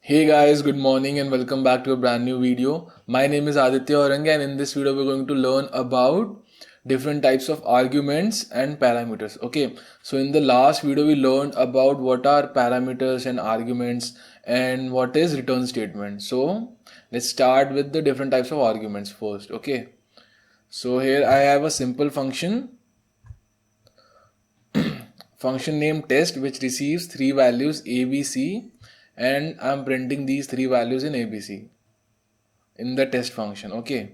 Hey guys, good morning and welcome back to a brand new video. My name is Aditya Orang and in this video we're going to learn about different types of arguments and parameters. Okay, so in the last video we learned about what are parameters and arguments and what is return statement. So let's start with the different types of arguments first. Okay, so here I have a simple function named test which receives three values a, b, c, and I'm printing these three values in ABC in the test function. Okay,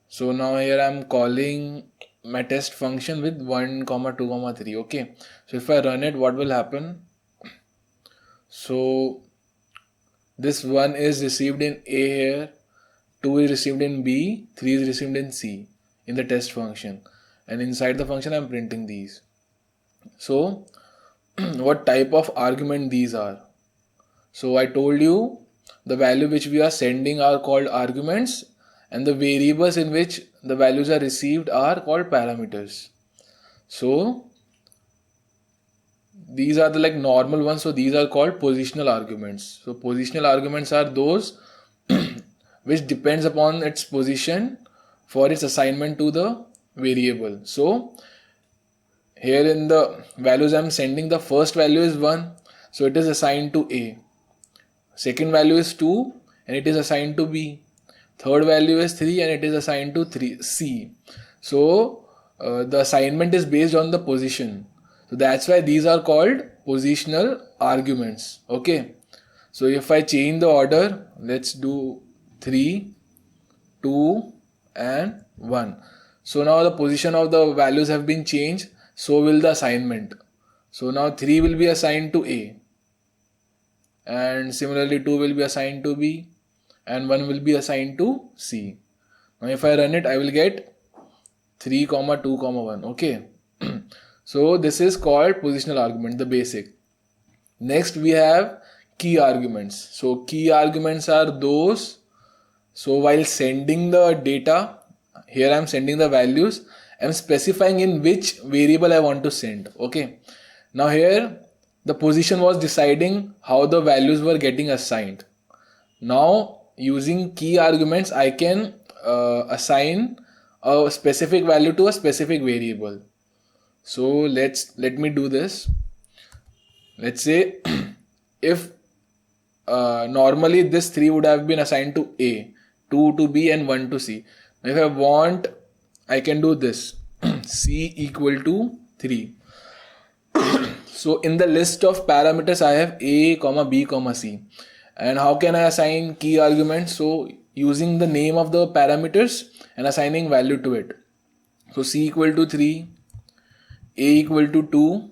so now here I'm calling my test function with 1 comma 2 comma 3. Okay, so if I run it, what will happen? So this 1 is received in A here, 2 is received in B, 3 is received in C in the test function, and inside the function I'm printing these. So what type of argument these are? So I told you the value which we are sending are called arguments and the variables in which the values are received are called parameters. So these are the normal ones. So these are called positional arguments. So positional arguments are those which depends upon its position for its assignment to the variable. So here in the values I'm sending, the first value is 1, so it is assigned to A. Second value is 2 and it is assigned to B. Third value is 3 and it is assigned to C. So the assignment is based on the position. So that's why these are called positional arguments. Okay. So if I change the order, let's do 3, 2 and 1. So now the position of the values have been changed. So will the assignment. So now 3 will be assigned to A. And similarly 2 will be assigned to B and 1 will be assigned to C. Now if I run it, I will get 3 comma 2 comma 1. Okay. So this is called positional argument, the basic. Next we have key arguments. So key arguments are those, so while sending the data, here I am sending the values, I am specifying in which variable I want to send. Okay. Now here the position was deciding how the values were getting assigned. Now using key arguments I can assign a specific value to a specific variable. So let me do this. Let's say if normally this 3 would have been assigned to A, 2 to B and 1 to C. Now if I want, I can do this C equal to 3. So in the list of parameters I have A, B, C. And how can I assign key arguments? So using the name of the parameters and assigning value to it. So C equal to 3, A equal to 2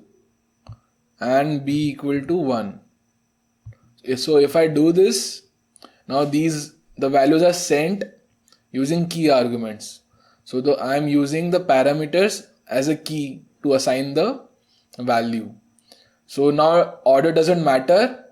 and B equal to 1. So if I do this, now the values are sent using key arguments. So I am using the parameters as a key to assign the value. So now order doesn't matter.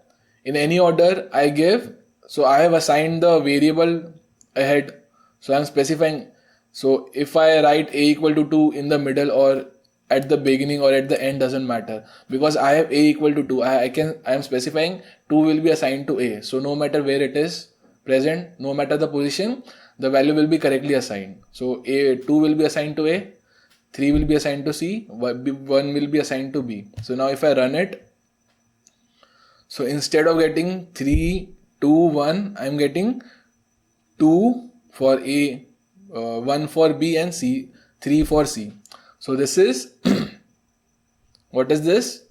In any order I give, so I have assigned the variable ahead. So I'm specifying. So if I write A equal to 2 in the middle or at the beginning or at the end, doesn't matter, because I have A equal to 2. I am specifying 2 will be assigned to A. So no matter where it is present, no matter the position, the value will be correctly assigned. So 2 will be assigned to A, 3 will be assigned to C, 1 will be assigned to B. So now if I run it, so instead of getting 3, 2, 1, I am getting 2 for A, 1 for B and C, 3 for C. So this is, what is this?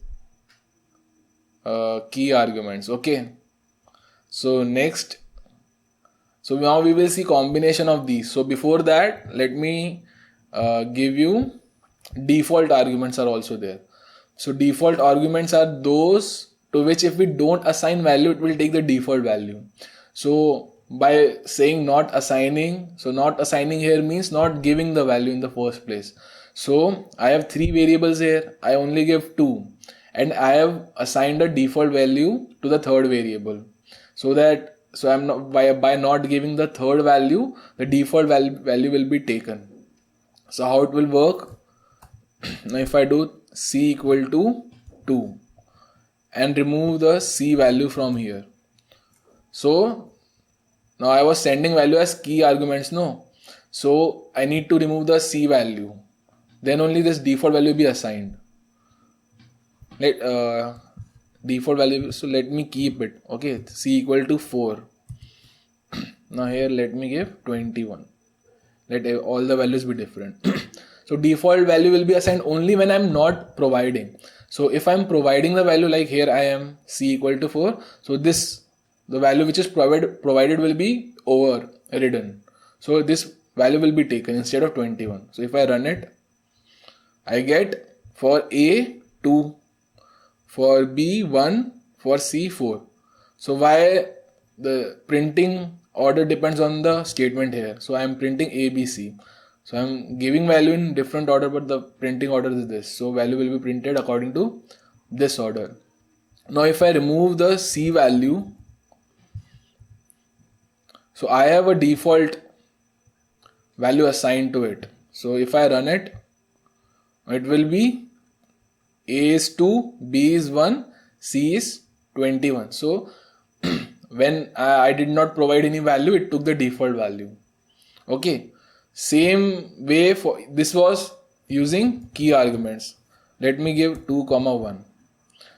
Key arguments. Okay. So next, so now we will see combination of these. So before that, let me give you default arguments are also there. So default arguments are those to which if we don't assign value, it will take the default value. So by saying not assigning, so not assigning here means not giving the value in the first place. So I have 3 variables here, I only give 2 and I have assigned a default value to the third variable. So I'm not, by not giving the third value, the default value will be taken. So how it will work? Now if I do C equal to 2 and remove the C value from here, So now I was sending value as key arguments, no? So I need to remove the C value. Then only this default value be assigned. Let default value, so let me keep it. Okay, C equal to 4. Now here let me give 21. Let all the values be different. So default value will be assigned only when I'm not providing. So if I'm providing the value, like here I am C equal to 4, so this, the value which is provided will be overridden. So this value will be taken instead of 21. So if I run it, I get for A 2, for B 1, for C 4. So why the printing order depends on the statement here. So I am printing A, B, C. So I am giving value in different order, but the printing order is this. So value will be printed according to this order. Now if I remove the C value, so I have a default value assigned to it. So if I run it, it will be A is 2, B is 1, C is 21. So when I did not provide any value, it took the default value. Okay. Same way for this was using key arguments. Let me give 2, 1.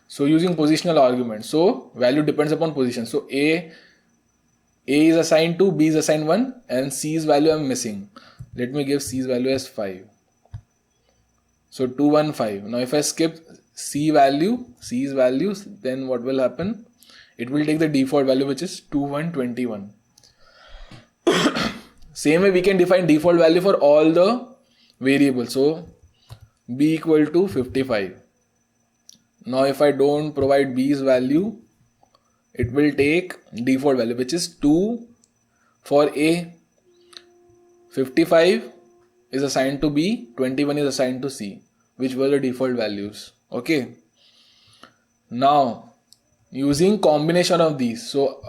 So using positional argument. So value depends upon position. So A is assigned 2, B is assigned 1, and C's value I'm missing. Let me give C's value as 5. So 2, 1, 5. Now if I skip C's values, then what will happen? It will take the default value, which is 2, 1, 21. Same way we can define default value for all the variables. So B equal to 55. Now if I don't provide B's value, it will take default value, which is 2 for A, 55 is assigned to B, 21 is assigned to C, which were the default values. Okay. Now using combination of these, so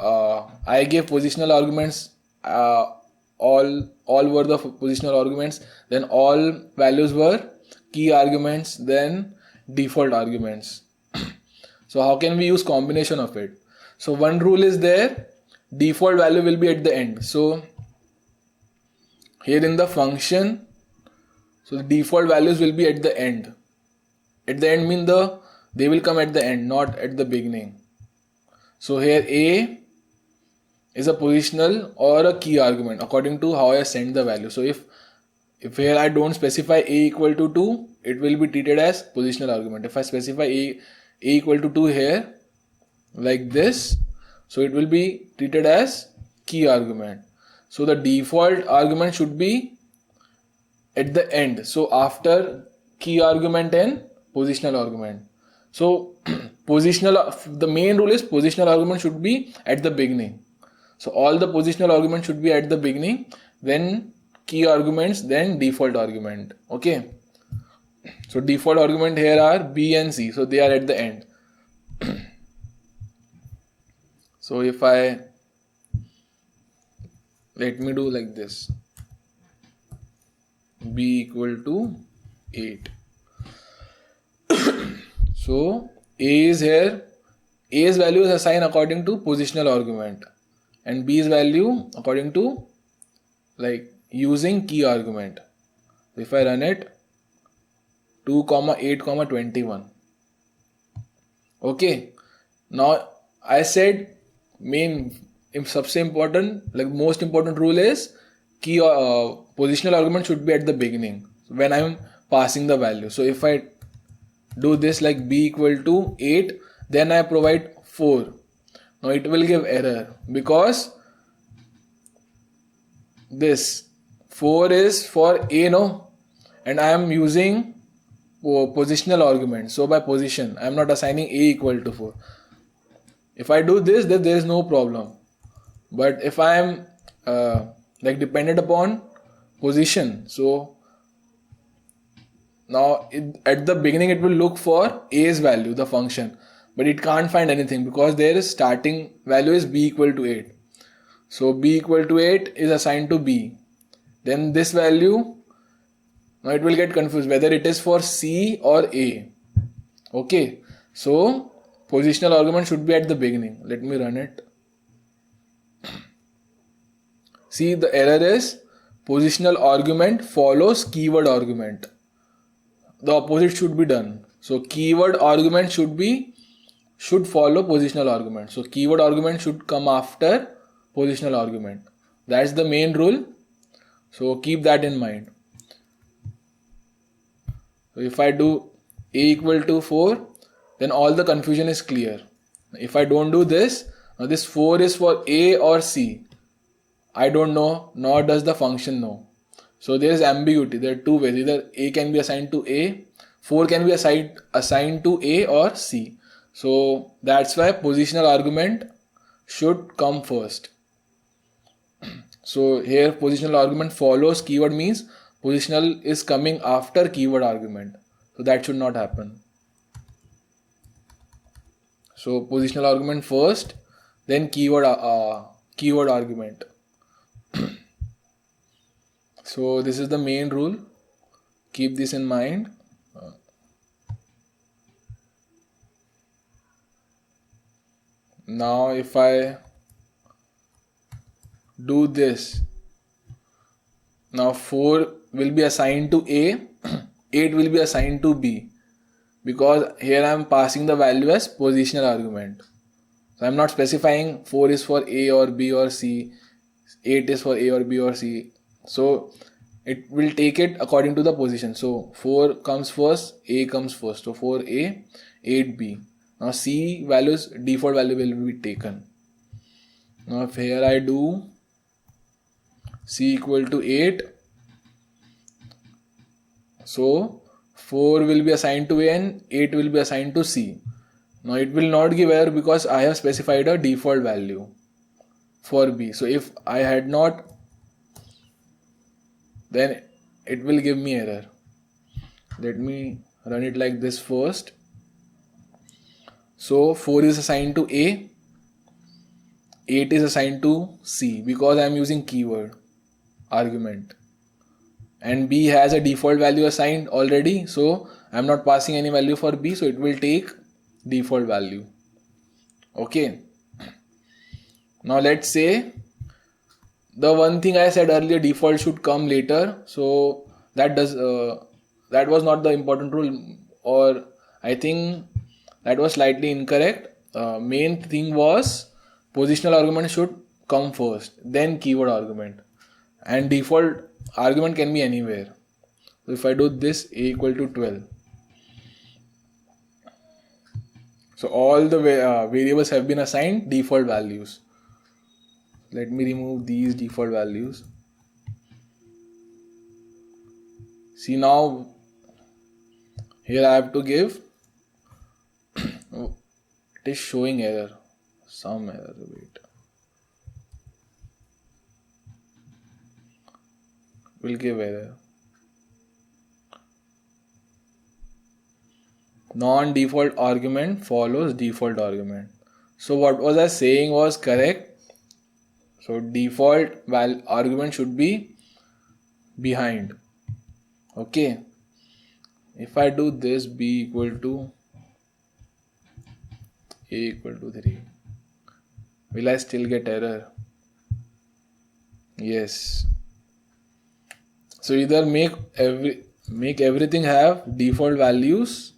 I gave positional arguments, all were the positional arguments, then all values were key arguments, then default arguments. So how can we use combination of it? So one rule is there, default value will be at the end. So here in the function, so the default values will be at the end. At the end mean they will come at the end, not at the beginning. So here A is a positional or a key argument according to how I send the value. So if here I don't specify A equal to 2, it will be treated as positional argument. If I specify A equal to 2 here like this, so it will be treated as key argument. So the default argument should be at the end. So after key argument and positional argument. So the main rule is positional argument should be at the beginning. So all the positional arguments should be at the beginning, then key arguments, then default argument. Okay. So default argument here are B and C. So they are at the end. So if let me do like this. B equal to 8. So A is here. A's value is assigned according to positional argument, and B's value according to like using key argument. So if I run it, 2, 8, 21. Okay. Now I said सबसे important, like most important rule is key positional argument should be at the beginning when I'm passing the value. So if I do this like B equal to 8, then I provide 4. Now it will give error because this 4 is for A, no, and I am using positional argument. So by position, I am not assigning A equal to 4. If I do this, then there is no problem. But if I am like dependent upon position, so now at the beginning it will look for A's value, the function, but it can't find anything because their starting value is B equal to 8. So B equal to 8 is assigned to B. Then this value, now it will get confused whether it is for C or A. Okay, so positional argument should be at the beginning. Let me run it. See, the error is positional argument follows keyword argument. The opposite should be done. So keyword argument should follow positional argument. So keyword argument should come after positional argument. That's the main rule. So keep that in mind. So if I do a equal to 4, then all the confusion is clear. If I don't do this, now this 4 is for a or c. I don't know, nor does the function know. So there is ambiguity. There are two ways. Either a can be assigned to a, 4 can be assigned to a or c. So that's why positional argument should come first. So here positional argument follows keyword means positional is coming after keyword argument. So that should not happen. So positional argument first, then keyword argument. So this is the main rule. Keep this in mind. Now if I do this, now 4 will be assigned to A, 8 will be assigned to B, because here I am passing the value as positional argument. So I am not specifying 4 is for A or B or C, 8 is for A or B or C. So it will take it according to the position. So 4 comes first, A comes first. So 4A, 8B. Now C values, default value will be taken. Now if here I do C equal to 8, so 4 will be assigned to A and 8 will be assigned to C. Now it will not give error because I have specified a default value for B. So if I had not, then it will give me error. Let me run it like this first. So 4 is assigned to A, 8 is assigned to C because I am using keyword argument, and B has a default value assigned already, so I am not passing any value for B, so it will take default value. Okay. Now let's say the one thing I said earlier, default should come later, so that was not the important rule, or I think that was slightly incorrect. Main thing was positional argument should come first, then keyword argument, and default argument can be anywhere. So if I do this, A equal to 12. So all the variables have been assigned default values. Let me remove these default values. See, now here I have to give it is showing error, some error, wait, will give error. Non-default argument follows default argument. So what was I saying was correct. So default argument should be behind. Okay. If I do this, B equal to A equal to 3, will I still get error? Yes. So either make everything have default values,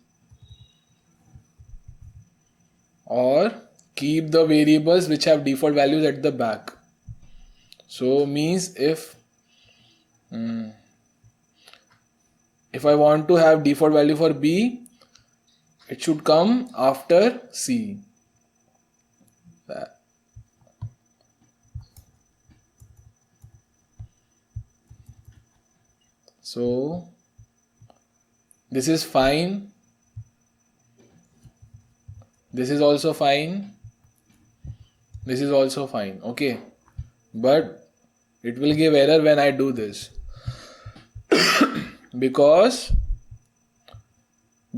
or keep the variables which have default values at the back. So means if I want to have default value for B, it should come after C. So this is fine. This is also fine. This is also fine. Okay. But it will give error when I do this. Because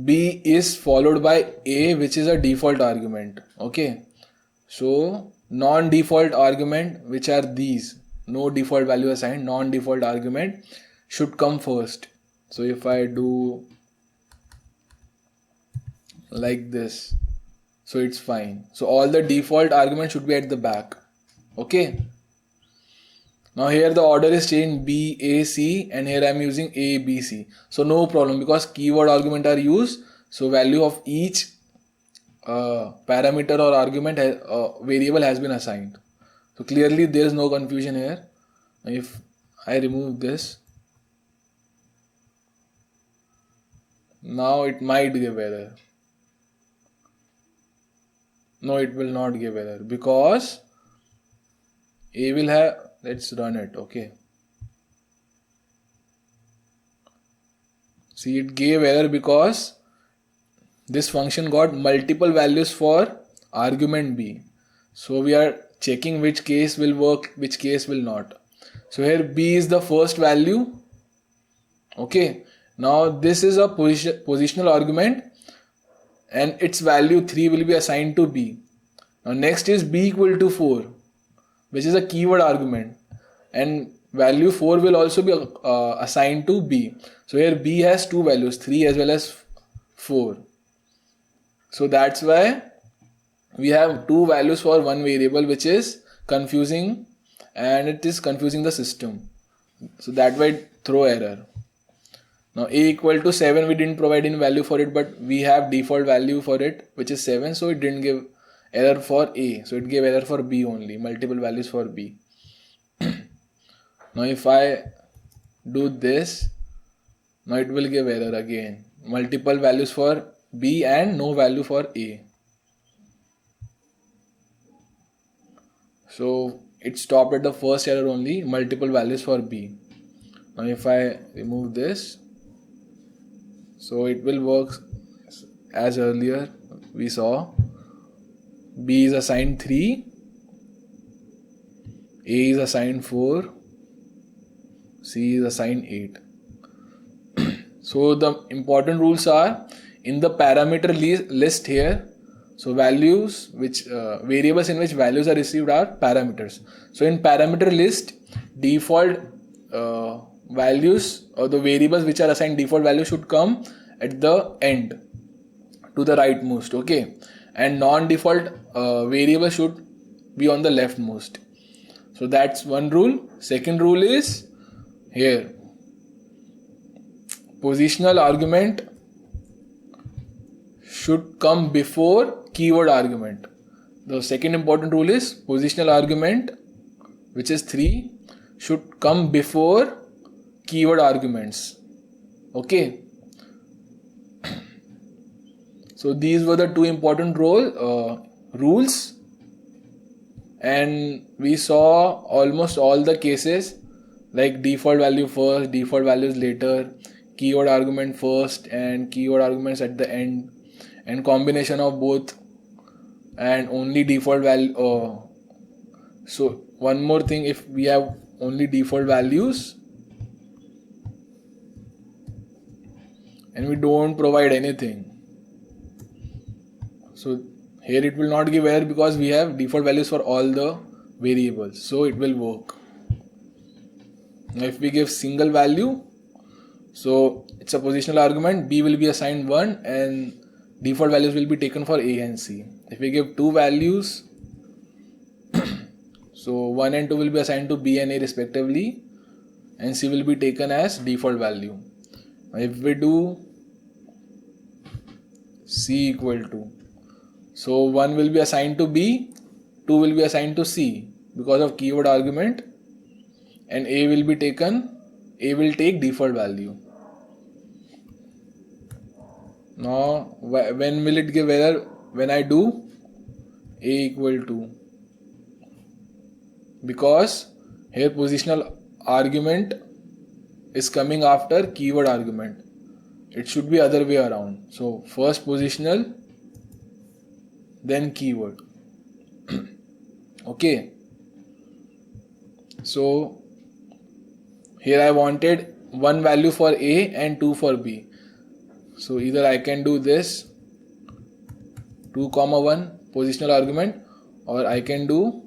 B is followed by A, which is a default argument. Okay. So non-default argument, which are these, no default value assigned, non-default argument should come first. So if I do like this, so it's fine. So all the default arguments should be at the back. Okay. Now here the order is changed B, A, C, and here I am using A, B, C. So no problem because keyword argument are used. So value of each parameter or argument variable has been assigned. So clearly there is no confusion here. If I remove this, now it might give error. No, it will not give error because A will have, let's run it, okay. See, it gave error because this function got multiple values for argument B. So we are checking which case will work, which case will not. So here B is the first value. Okay. Now this is a positional argument and its value 3 will be assigned to B. Now next is B equal to 4, which is a keyword argument, and value 4 will also be assigned to B. So here B has two values, 3 as well as 4. So that's why we have two values for one variable, which is confusing and it is confusing the system. So that way throw error. Now A equal to 7, we didn't provide any value for it, but we have default value for it, which is 7. So it didn't give error for A. So it gave error for B only, multiple values for B. Now if I do this, now it will give error again. Multiple values for B and no value for A. So it stopped at the first error only, multiple values for B. Now if I remove this, so it will work as earlier we saw. B is assigned 3, A is assigned 4, C is assigned 8. So the important rules are in the parameter list here. So values which variables in which values are received are parameters. So in parameter list, default values or the variables which are assigned default value should come at the end to the rightmost, okay, and non-default variable should be on the leftmost. So that's one rule. Second rule is here, positional argument should come before keyword argument. The second important rule is positional argument, which is 3, should come before keyword arguments. Okay. So these were the two important rules, and we saw almost all the cases like default value first, default values later, keyword argument first and keyword arguments at the end, and combination of both and only default value. So one more thing, if we have only default values and we don't provide anything, so here it will not give error because we have default values for all the variables, so it will work. Now if we give single value, so it's a positional argument, B will be assigned 1 and default values will be taken for A and C. If we give two values, so 1 and 2 will be assigned to B and A respectively, and C will be taken as default value. Now if we do C equal to, so 1 will be assigned to B, 2 will be assigned to C because of keyword argument, and A will take default value. Now when will it give error? When I do A equal to, because here positional argument is coming after keyword argument. It should be other way around. So first positional, then keyword. Okay. So here I wanted one value for A and 2 for B. So either I can do this 2, 1 positional argument, or I can do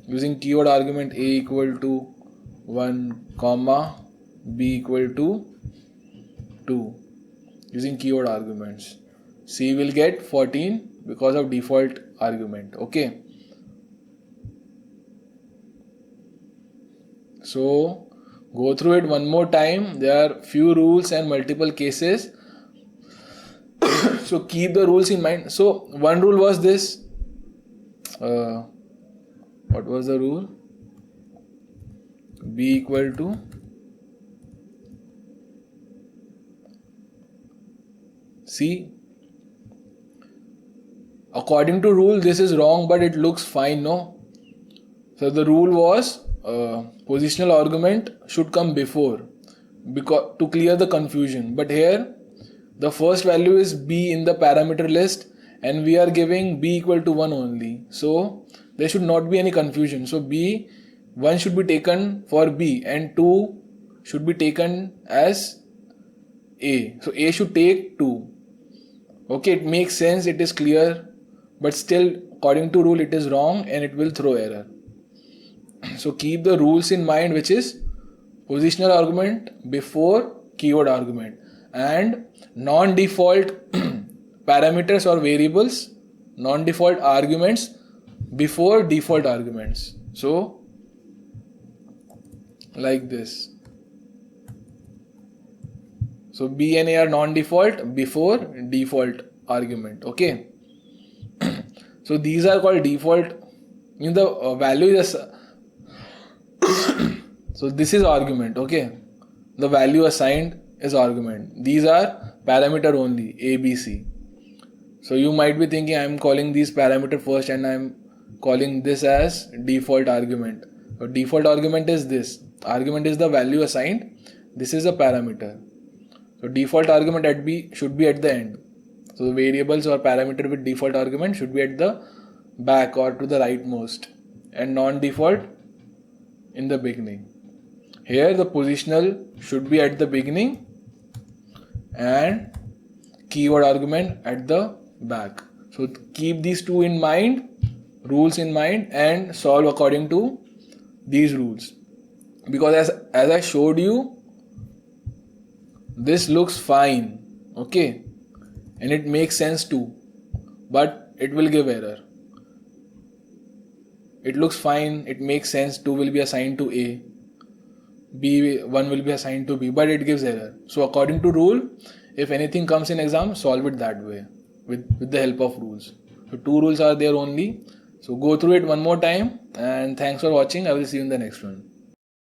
using keyword argument A equal to 1, B equal to 2 using keyword arguments. C will get 14 because of default argument. Okay. So go through it one more time. There are few rules and multiple cases. So keep the rules in mind. So one rule was this. What was the rule? B equal to C. According to rule, this is wrong, but it looks fine, no? So the rule was positional argument should come before, because to clear the confusion. But here the first value is B in the parameter list and we are giving B equal to 1 only. So there should not be any confusion. So B 1 should be taken for B and 2 should be taken as A. So A should take 2. Okay, it makes sense, it is clear, but still according to rule it is wrong and it will throw error. So keep the rules in mind, which is positional argument before keyword argument and non-default parameters or variables, non-default arguments before default arguments. So like this. So B and A are non-default before default argument. Okay. So these are called default. In the value is so this is argument. Okay. The value assigned is argument. These are parameter only, A, B, C. So you might be thinking I am calling these parameter first and I am calling this as default argument. So default argument is this. Argument is the value assigned. This is a parameter. So default argument at B should be at the end. So the variables or parameter with default argument should be at the back or to the rightmost and non-default in the beginning. Here the positional should be at the beginning and keyword argument at the back. So keep these two in mind, rules in mind, and solve according to these rules. Because as I showed you, this looks fine, okay, and it makes sense too, but it will give error. It looks fine, it makes sense, 2 will be assigned to A, B 1 will be assigned to B, but it gives error. So according to rule, if anything comes in exam, solve it that way with the help of rules. So 2 rules are there only. So go through it one more time and thanks for watching. I will see you in the next one.